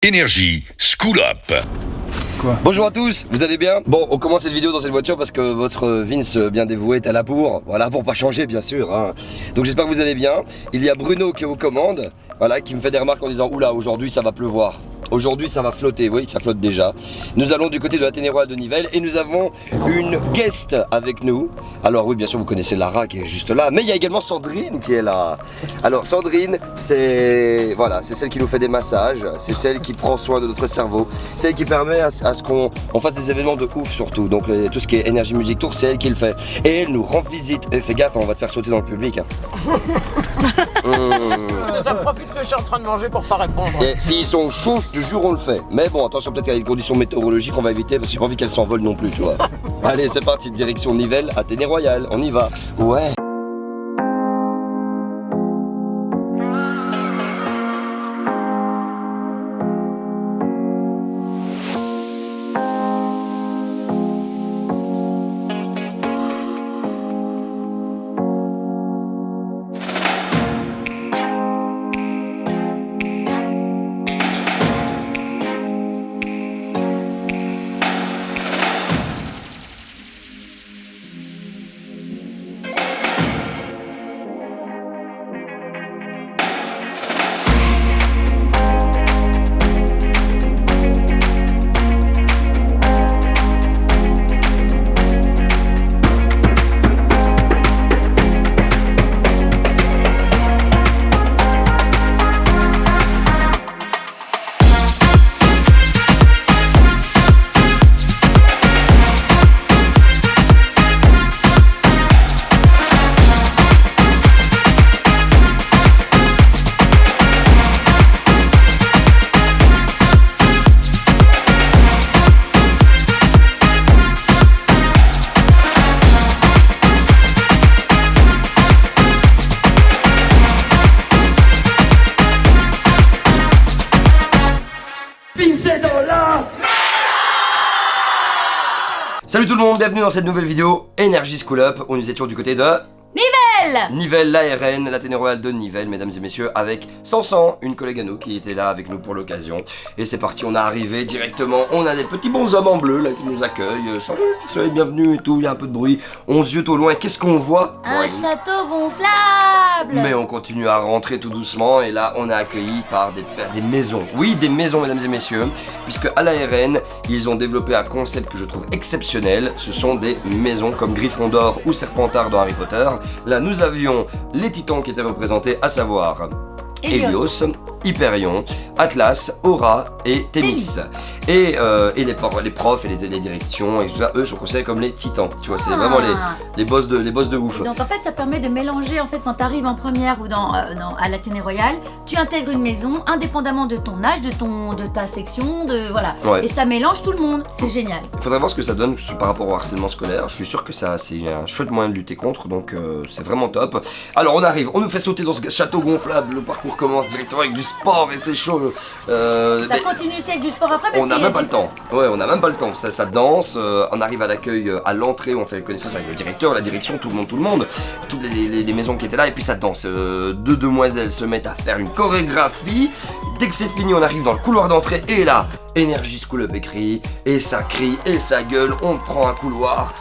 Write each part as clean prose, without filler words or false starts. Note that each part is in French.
Énergie School Up. Quoi ? Bonjour à tous, vous allez bien ? Bon, on commence cette vidéo dans cette voiture parce que votre Vince bien dévoué est à la bourre. Voilà, pour pas changer bien sûr. Hein. Donc j'espère que vous allez bien. Il y a Bruno qui est aux commandes, voilà, qui me fait des remarques en disant « Oula, aujourd'hui ça va pleuvoir ». Aujourd'hui ça va flotter, oui ça flotte déjà. Nous allons du côté de la Ténéroyale de Nivelles et nous avons une guest avec nous. Alors oui bien sûr vous connaissez Lara qui est juste là, mais il y a également Sandrine qui est là. Alors Sandrine c'est voilà, c'est celle qui nous fait des massages, c'est celle qui prend soin de notre cerveau, celle qui permet à ce qu'on fasse des événements de ouf surtout. Donc tout ce qui est Énergie Music Tour c'est elle qui le fait. Et elle nous rend visite, et fais gaffe on va te faire sauter dans le public. Hein. Ça profite que je suis en train de manger pour pas répondre. Et s'ils sont chauds, je te jure on le fait. Mais bon attention peut-être qu'avec les conditions météorologiques on va éviter parce que j'ai pas envie qu'elles s'envolent non plus tu vois. Allez c'est parti, direction Nivelles à Ténéroyale, on y va. Ouais. Salut tout le monde, bienvenue dans cette nouvelle vidéo Énergie School Up où nous étions du côté de Nivelles, l'ARN, la Ténéroyale de Nivelles, mesdames et messieurs, avec Sansan, une collègue à nous qui était là avec nous pour l'occasion. Et c'est parti, on est arrivé directement, on a des petits bonshommes en bleu là qui nous accueillent. Salut, soyez bienvenus et tout, il y a un peu de bruit. On ziote au loin, qu'est-ce qu'on voit ? Un château gonflable. Mais on continue à rentrer tout doucement et là on est accueillis par des maisons. Oui, des maisons mesdames et messieurs, puisque à l'ARN, ils ont développé un concept que je trouve exceptionnel. Ce sont des maisons comme Gryffondor ou Serpentard dans Harry Potter. Là nous avions les titans qui étaient représentés, à savoir Hélios, Hyperion, Atlas, Aura et Thémis. Et les profs et les directions et tout ça, eux sont considérés comme les titans. Tu vois, c'est vraiment les boss de ouf. Donc en fait ça permet de mélanger en fait quand tu arrives en première ou à la Ténéroyale, tu intègres une maison indépendamment de ton âge, de ta section, voilà. Ouais. Et ça mélange tout le monde, c'est génial. Il faudrait voir ce que ça donne par rapport au harcèlement scolaire. Je suis sûr que c'est un chouette moyen de lutter contre, donc c'est vraiment top. Alors on arrive, on nous fait sauter dans ce château gonflable, le parcours commence directement avec du sport et c'est chaud. Ça continue aussi avec du sport après parce on n'a même pas le temps. Ouais, on n'a même pas le temps. Ça danse. On arrive à l'accueil, à l'entrée, on fait connaissance avec le directeur, la direction, tout le monde, toutes les maisons qui étaient là et puis ça danse. Deux demoiselles se mettent à faire une chorégraphie. Dès que c'est fini, on arrive dans le couloir d'entrée et là, Énergie School Up écrit et ça crie et ça gueule. On prend un couloir.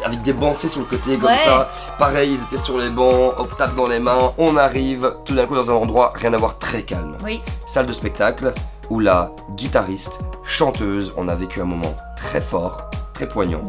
Avec des bancs sur le côté comme ça, pareil ils étaient sur les bancs, hop tape dans les mains, on arrive tout d'un coup dans un endroit rien à voir très calme. Oui. Salle de spectacle où la guitariste, chanteuse, on a vécu un moment très fort, très poignant.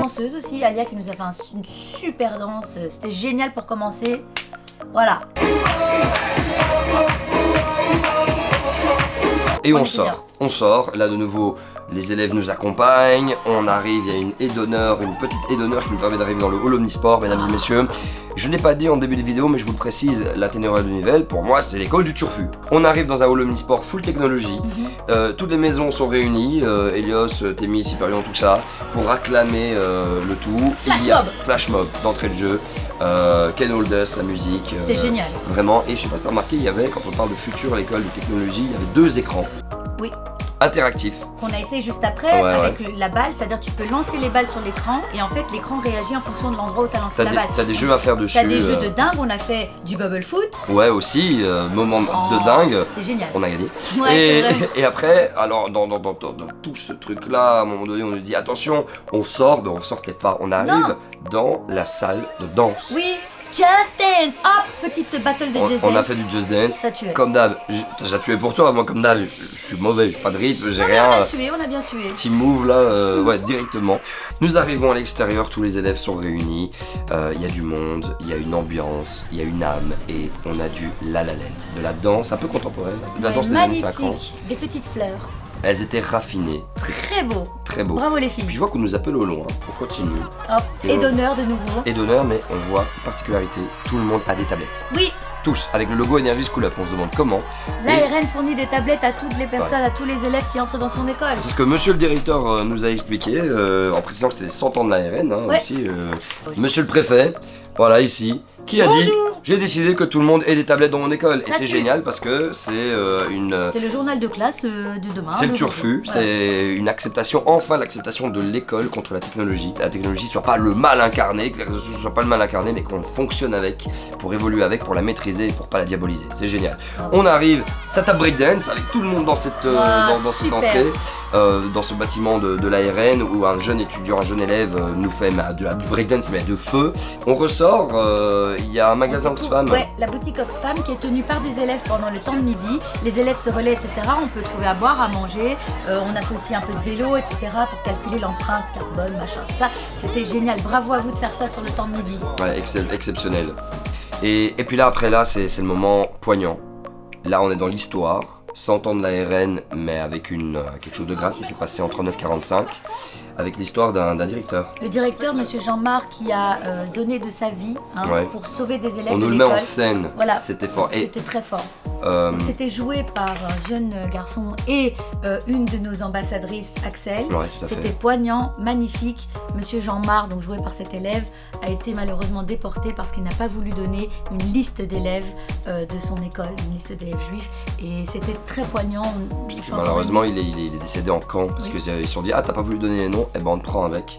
Danseuse aussi, Alia qui nous a fait une super danse, c'était génial pour commencer. Voilà. Et on sort, là de nouveau les élèves nous accompagnent, on arrive, il y a une aide d'honneur, une petite aide d'honneur qui nous permet d'arriver dans le hall Omnisport, mesdames et messieurs. Je ne l'ai pas dit en début de vidéo mais je vous le précise, la Ténéroyale de Nivelles, pour moi c'est l'école du turfu. On arrive dans un hall Omnisport full technologie, toutes les maisons sont réunies, Hélios, Thémis, Hyperion, tout ça, pour acclamer le tout. Flash mob d'entrée de jeu, Ken Holdus, la musique. C'était génial. Vraiment, et je sais pas si t'as remarqué, il y avait, quand on parle de futur à l'école de technologie, il y avait 2 écrans. Oui. interactif. Qu'on a essayé juste après Ouais, avec la balle, c'est-à-dire tu peux lancer les balles sur l'écran et en fait l'écran réagit en fonction de l'endroit où tu as lancé la balle. T'as des jeux à faire dessus. T'as des jeux de dingue, on a fait du bubble foot. Ouais, aussi, moment de dingue. C'était génial. On a gagné. Ouais, c'est vrai. Et après, alors dans tout ce truc-là, à un moment donné, on nous dit attention, on sort, mais on sortait pas. On arrive dans la salle de danse. Oui, Just Dance. Hop, petite battle de Just Dance. On a fait du Just Dance. Ça tuait. Comme d'hab, j'ai tué pour toi, moi comme d'hab, je suis mauvais, j'ai pas de rythme, j'ai rien. On a bien sué. Petit move là, ouais, directement. Nous arrivons à l'extérieur, tous les élèves sont réunis, il y a du monde, il y a une ambiance, il y a une âme et on a du La La Land, de la danse un peu contemporaine, de la danse des années 50. Des petites fleurs. Elles étaient raffinées, Très beau. très beau. Bravo les Puis filles. je vois qu'on nous appelle au loin, on continue. Hop, et d'honneur de nouveau. Et d'honneur, mais on voit une particularité, tout le monde a des tablettes. Oui, Tous, avec le logo Energy School Up, on se demande comment. l'ARN fournit des tablettes à toutes les personnes, à tous les élèves qui entrent dans son école. C'est ce que monsieur le directeur nous a expliqué, en précisant que c'était les 100 ans de l'ARN, Ouais. aussi. Monsieur le préfet, voilà ici, qui a dit j'ai décidé que tout le monde ait des tablettes dans mon école. Et Ça c'est tue. génial parce que c'est C'est le journal de classe de demain. c'est le de turfu, aujourd'hui. Voilà. c'est une acceptation, enfin l'acceptation de l'école contre la technologie. La technologie soit pas le mal incarné, que les réseaux sociaux soient pas le mal incarné, mais qu'on fonctionne avec, pour évoluer avec, pour la maîtriser et pour pas la diaboliser. C'est génial. On arrive, ça tape breakdance avec tout le monde dans cette, dans cette super. entrée, dans ce bâtiment de l'ARN où un jeune étudiant, un jeune élève nous fait du breakdance mais de feu. On ressort, il y a un magasin Oxfam. Ouais, la boutique Oxfam qui est tenue par des élèves pendant le temps de midi. Les élèves se relaient, etc. On peut trouver à boire, à manger. On a fait aussi un peu de vélo, etc. pour calculer l'empreinte carbone, machin, tout ça. C'était génial. Bravo à vous de faire ça sur le temps de midi. Ouais, exceptionnel. Et puis là, après là, c'est le moment poignant. Là, on est dans l'histoire. 100 ans de l'ARN, mais avec quelque chose de grave qui s'est passé en 39-45, avec l'histoire d'un directeur. Le directeur, monsieur Jean-Marc, qui a donné de sa vie Ouais. pour sauver des élèves On de nous le met en l'école. scène, Voilà. c'était fort. Et C'était très fort. euh, C'était joué par un jeune garçon et une de nos ambassadrices, Axel. ouais, tout à C'était fait. poignant, magnifique. Monsieur Jean-Marc, donc joué par cet élève, a été malheureusement déporté parce qu'il n'a pas voulu donner une liste d'élèves de son école, une liste d'élèves juifs. Et c'était très poignant. Je suis Malheureusement, encore il est décédé en camp parce Oui. qu'ils se sont dit ah t'as pas voulu donner les noms, eh ben on te prend avec.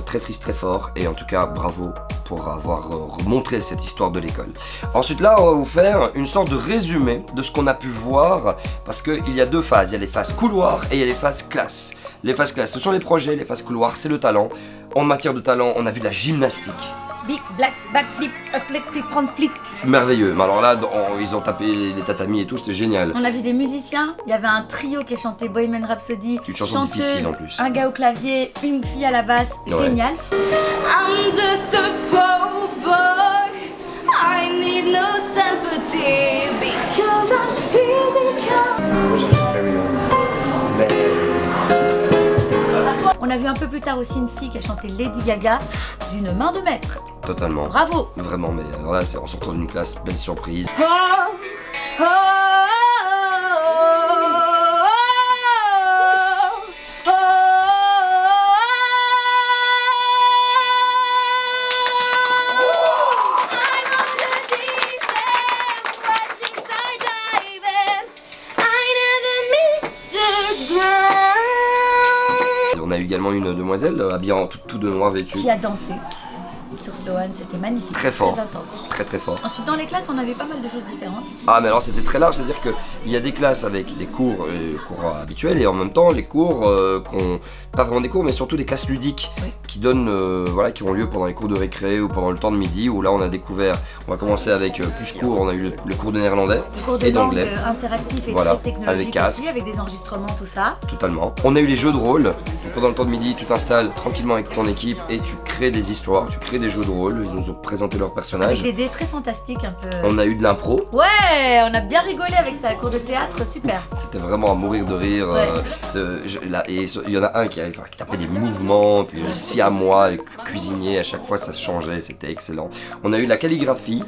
Très triste, très fort et en tout cas bravo pour avoir montré cette histoire de l'école. Ensuite là on va vous faire une sorte de résumé de ce qu'on a pu voir parce qu'il y a deux phases, il y a les phases couloir et il y a les phases classe. Les phases classe ce sont les projets, les phases couloir c'est le talent. En matière de talent on a vu de la gymnastique. Big black backflip, flip, flip, front flip. Merveilleux, mais alors là ils ont tapé les tatamis et tout, c'était génial. On a vu des musiciens. Il y avait un trio qui chantait Bohemian Rhapsody. Une chanson difficile en plus. Un gars au clavier, une fille à la basse. Ouais. Génial. I'm just a poor boy. I need no sympathy because I'm easy come. On a vu un peu plus tard aussi une fille qui a chanté Lady Gaga d'une main de maître. Totalement. Bravo. Vraiment, mais alors là, c'est en sortant d'une classe, belle surprise. Oh, oh, oh, oh, On a eu également une demoiselle habillée en tout de noir vêtue. Qui a dansé sur Sloan, c'était magnifique. Très fort. Très intense. Très très fort. Ensuite, dans les classes, on avait pas mal de choses différentes. Ah mais alors c'était très large, c'est-à-dire qu'il y a des classes avec des cours, habituels et en même temps les cours pas vraiment des cours mais surtout des classes ludiques Oui. qui donnent, qui ont lieu pendant les cours de récré ou pendant le temps de midi où là on a découvert, on va commencer avec plus cours, on a eu le cours de néerlandais Des cours de et langue d'anglais. interactif et Voilà, très technologique avec casque. aussi, avec des enregistrements, tout ça. Totalement. On a eu les jeux de rôle. Donc pendant le temps de midi, tu t'installes tranquillement avec ton équipe et tu crées des histoires, tu crées des jeux de rôle. Ils nous ont présenté leurs Avec personnages. des dés très fantastiques un peu. On a eu de l'impro. Ouais, on a bien rigolé avec ça, cours de théâtre, super. C'était vraiment à mourir de rire. Ouais. Et il y en a un qui tapait des mouvements, puis le scie à moi, cuisinier, à chaque fois ça changeait, c'était excellent. On a eu la calligraphie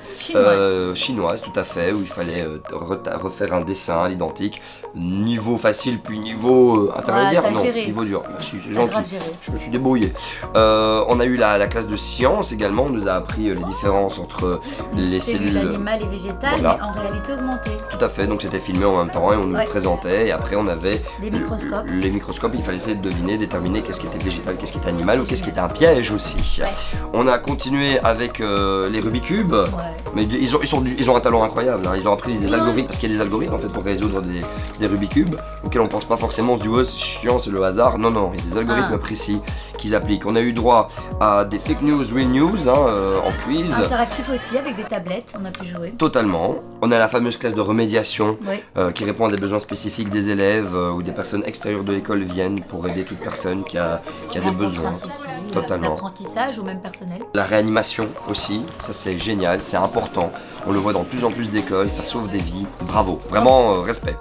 chinoise, tout à fait, où il fallait refaire un dessin à l'identique, niveau facile puis niveau intermédiaire, t'as non, géré. niveau dur, merci, c'est T'as gentil, grave géré. je me suis débrouillé. On a eu la classe de sciences également, on nous a appris les différences entre les cellules animales et végétales, voilà. mais en réalité augmentée. Tout à fait, donc c'était filmé en même temps et on nous le présentait, et après on avait Des microscopes. les microscopes, il fallait essayer de deviner, déterminer qu'est-ce qui était végétal, qu'est-ce qui était animal ou qu'est-ce qui était un piège aussi. Ouais. On a continué avec les Rubik's Cube, Ouais. mais ils ont un talent incroyable, hein. Ils ont appris des algorithmes, parce qu'il y a des algorithmes en fait pour résoudre des Rubik's Cube auxquels on pense pas forcément, on se dit ouais c'est chiant, c'est le hasard. Non, il y a des algorithmes précis qu'ils appliquent. On a eu droit à des fake news, real news en quiz. Interactif aussi avec des tablettes, on a pu jouer. Totalement. On a la fameuse classe de remédiation Oui. qui répond à des besoins spécifiques des élèves ou des personnes extérieures de l'école viennent pour aider toute personne qui a des besoins. Totalement. L'apprentissage ou même personnel. La réanimation aussi, ça c'est génial, c'est important. On le voit dans de plus en plus d'écoles, ça sauve des vies. Bravo, vraiment respect.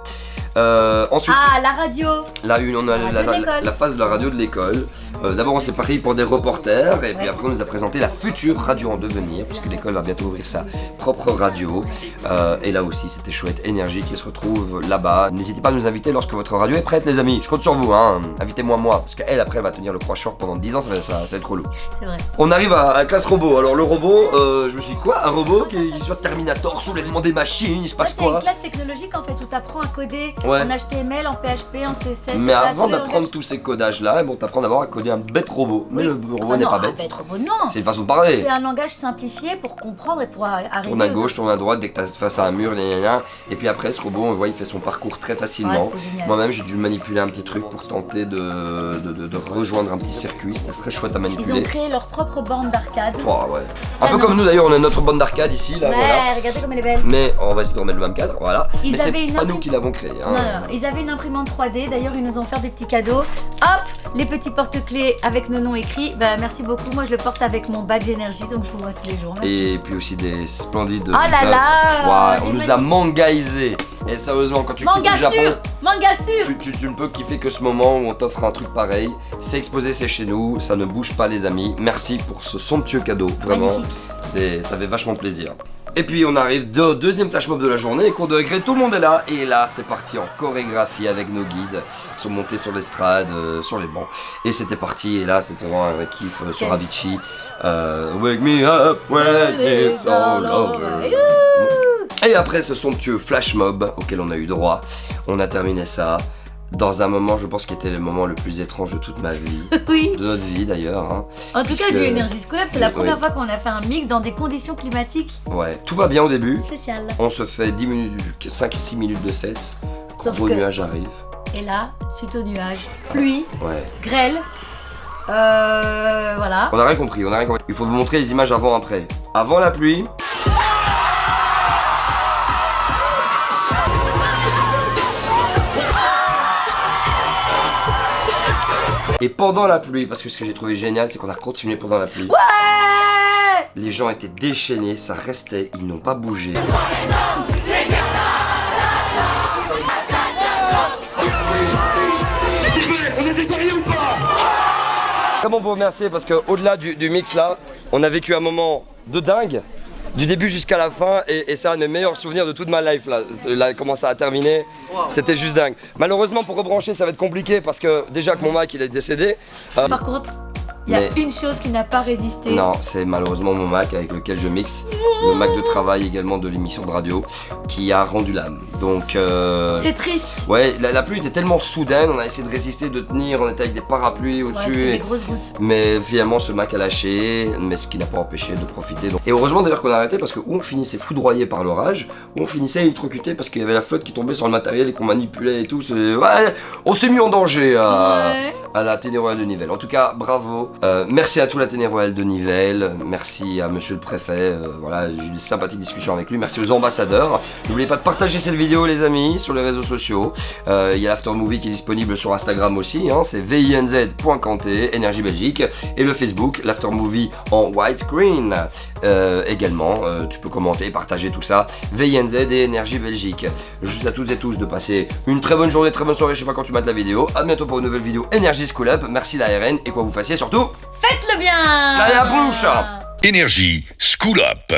Ensuite, la radio. là, on a La radio de l'école. la phase de la radio de l'école. D'abord, on s'est pari pour des reporters, et puis après, on nous a présenté la future radio en devenir, puisque l'école va bientôt ouvrir sa propre radio. Et là aussi, c'était chouette. Énergie qui se retrouve là-bas. N'hésitez pas à nous inviter lorsque votre radio est prête, les amis. Je compte sur vous, hein. Invitez-moi, parce qu'elle, après, elle va tenir le croix short pendant 10 ans, ça va être trop lourd. C'est vrai. On arrive à la classe robot. Alors, le robot, je me suis dit, quoi? Un robot qui soit Terminator, soulèvement des machines, il se passe C'est une quoi? classe technologique en fait où tu apprends à coder Ouais. en HTML, en PHP, en CSS. Mais etc., avant tous les d'apprendre langages. tous ces codages-là, bon, t'apprends d'abord à coder un bête robot. Mais Oui. le robot Enfin, n'est non, pas un bête. bête robot, non. C'est une façon de parler. C'est un langage simplifié pour comprendre et pour arriver. Tourne à aux gauche, autres. tourne à droite, dès que t'es face à un mur, gna, gna, gna. Et puis après, ce robot, on voit, il fait son parcours très facilement. Ouais, c'est génial. Moi-même, j'ai dû manipuler un petit truc pour tenter de rejoindre un petit circuit. C'était très chouette à Ils manipuler. ont créé leur propre bande d'arcade. Pouah, ouais. Un peu comme nous d'ailleurs, on a notre bande d'arcade ici, là, Ouais, voilà. regardez comme elle est belle. Mais on va essayer de remettre le même cadre, voilà. Ils Mais c'est avaient une pas imprim- nous qui l'avons créé. Hein. Non, ils avaient une imprimante 3D. D'ailleurs, ils nous ont offert des petits cadeaux. Hop, les petits porte-clés avec nos noms écrits. Bah, merci beaucoup. Moi, je le porte avec mon badge énergie, donc je vous vois tous les jours. Merci. Et puis aussi des splendides. Oh là là, Ouais, on des nous a mangaisé. Et sérieusement, quand tu Manga quittes le sûr, Japon, manga sûr. tu ne peux kiffer que ce moment où on t'offre un truc pareil. C'est exposé, c'est chez nous, ça ne bouge pas les amis. Merci pour ce somptueux cadeau, vraiment. Magnifique. Ça fait vachement plaisir. Et puis on arrive au deuxième flash mob de la journée, cours de gré, tout le monde est là. Et là c'est parti en chorégraphie avec nos guides qui sont montés sur l'estrade, sur les bancs. Et c'était parti, et là c'était vraiment un vrai kiff sur Avicii. Wake me up when it's all over. Et après ce somptueux flash mob auquel on a eu droit, on a terminé ça dans un moment, je pense, qui était le moment le plus étrange de toute ma vie, Oui. de notre vie d'ailleurs. Hein. En tout Puisque- cas, du Energy School Up, c'est la Oui. première fois qu'on a fait un mix dans des conditions climatiques Ouais, tout va bien au début. spéciales. On se fait 10 minutes, 5-6 minutes de set. Sauf Gros que- nuage arrive. Et là, suite au nuage, pluie, Ouais. grêle, voilà. On a rien compris, Il faut vous montrer les images avant-après. Avant la pluie. Et pendant la pluie, parce que ce que j'ai trouvé génial, c'est qu'on a continué pendant la pluie. Ouais. Les gens étaient déchaînés, ça restait, ils n'ont pas bougé. Comment vous remercier, parce qu'au-delà du mix là, on a vécu un moment de dingue, du début jusqu'à la fin, et c'est un des meilleurs souvenirs de toute ma life là, comment ça a terminé, c'était juste dingue. Malheureusement pour rebrancher ça va être compliqué, parce que déjà que mon Mac il est décédé. Par contre, il y a Mais- une chose qui n'a pas résisté. Non, c'est malheureusement mon Mac avec lequel je mixe, le Mac de travail également de l'émission de radio, qui a rendu l'âme. Donc C'est triste. ouais, la pluie était tellement soudaine, on a essayé de résister, de tenir, on était avec des parapluies Ouais, c'est au-dessus. des grosses gouttes. Mais finalement ce Mac a lâché, mais ce qui n'a pas empêché de profiter. Et heureusement d'ailleurs qu'on a arrêté, parce que où on finissait foudroyé par l'orage, où on finissait électrocuté parce qu'il y avait la flotte qui tombait sur le matériel et qu'on manipulait et tout. Ouais, on s'est mis en danger à la Ténéroyale de Nivelles. En tout cas, bravo. Merci à tout la Ténéroyale de Nivelles. Merci à monsieur le préfet. Voilà, j'ai eu des sympathiques discussions avec lui. Merci aux ambassadeurs. N'oubliez pas de partager cette vidéo les amis sur les réseaux sociaux. Il y a l'After Movie qui est disponible sur Instagram aussi, hein, c'est vinz.canté, Énergie Belgique, et le Facebook, l'After Movie en widescreen. Également, tu peux commenter, partager tout ça, VINZ et Énergie Belgique. Je vous souhaite à toutes et tous de passer une très bonne journée, très bonne soirée, je sais pas quand tu mates la vidéo. À bientôt pour une nouvelle vidéo Énergie School Up. Merci la RN, et quoi vous fassiez surtout, faites le bien. Allez, à plus. Énergie School Up.